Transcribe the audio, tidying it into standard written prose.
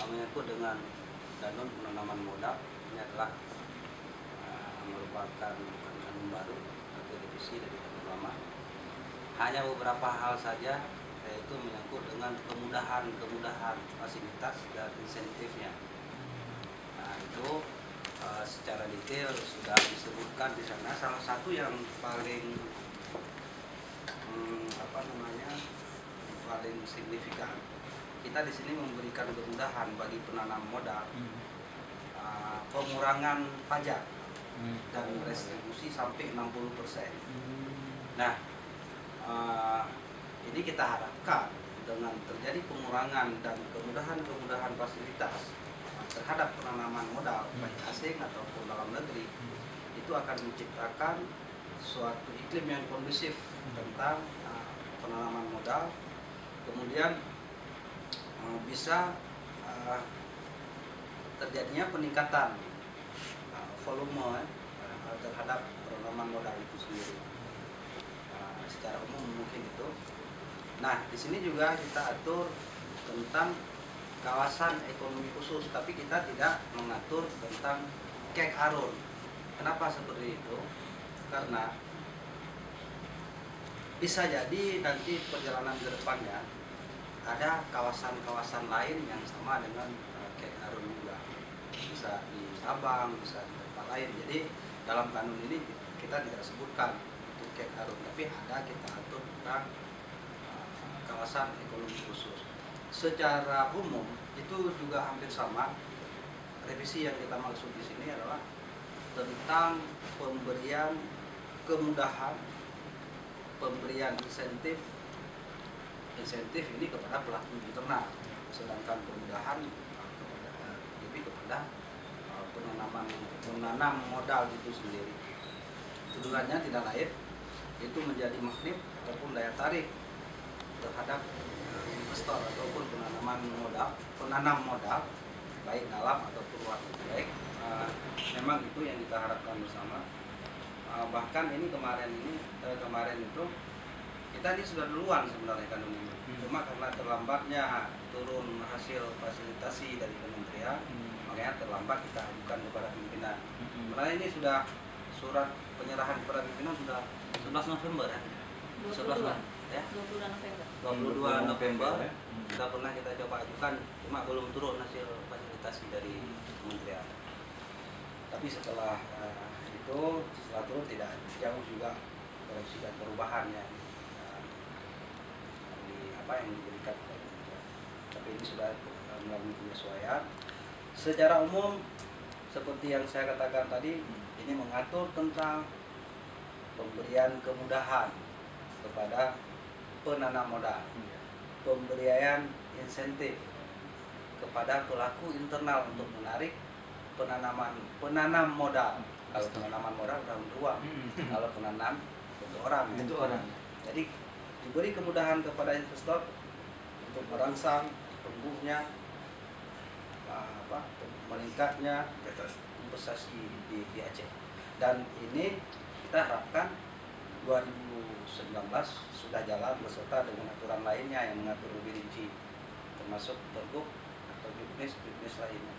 menyangkut dengan Danun penanaman modal. Ini adalah merupakan bukan kanun baru atau revisi dari kanun lama. Hanya beberapa hal saja, yaitu menyangkut dengan kemudahan fasilitas dan insentifnya. Nah, itu secara detail sudah disebutkan di sana. Salah satu yang paling paling signifikan, kita di sini memberikan kemudahan bagi penanam modal, pengurangan pajak dan restribusi sampai 60%. Nah, ini kita harapkan dengan terjadi pengurangan dan kemudahan fasilitas terhadap penanaman modal baik asing ataupun dalam negeri, itu akan menciptakan suatu iklim yang kondusif tentang penanaman modal. Kemudian bisa terjadinya peningkatan volume terhadap penanaman modal itu sendiri. Secara umum mungkin itu. Nah, di sini juga kita atur tentang kawasan ekonomi khusus, tapi kita tidak mengatur tentang kek arun. Kenapa seperti itu? Karena bisa jadi nanti perjalanan ke depannya ada kawasan-kawasan lain yang sama dengan kek arun juga. Bisa di Sabang, bisa di tempat lain. Jadi dalam kanun ini kita tidak sebutkan itu kek arun, tapi ada kita atur tentang kawasan ekonomi khusus. Secara umum itu juga hampir sama. Revisi yang kita maksud di sini adalah tentang pemberian kemudahan, pemberian insentif ini kepada pelaku internal, sedangkan kemudahan lebih kepada menanam modal itu sendiri. Tujuannya tidak lain, itu menjadi magnet ataupun daya tarik terhadap investor ataupun penanam modal baik dalam ataupun luar negeri. Memang itu yang kita harapkan bersama. Bahkan ini kemarin itu kita ini sudah duluan sebenarnya kanun ini. Cuma karena terlambatnya turun hasil fasilitasi dari kementerian, makanya terlambat kita ajukan kepada pimpinan. Sebenarnya ini sudah surat penyerahan kepada pimpinan sudah 11 November ya. 22 November sudah pernah kita coba ajukan, cuma belum turun hasil fasilitasi dari kementerian. Tapi setelah turun tidak jauh juga koreksi dan perubahan yang diberikan oleh kementerian. Tapi ini sudah melalui penyesuaian. Secara umum seperti yang saya katakan tadi, ini mengatur tentang pemberian kemudahan kepada penanam modal, pemberian insentif kepada pelaku internal untuk menarik penanam modal. Kalau penanaman modal dalam ruang, kalau penanam untuk orang. Jadi diberi kemudahan kepada investor untuk merangsang tumbuhnya, meningkatnya investasi di Aceh. Dan ini kita harapkan 2019 sudah jalan beserta dengan aturan lainnya yang mengatur lebih rinci, termasuk pergub atau bisnis lainnya.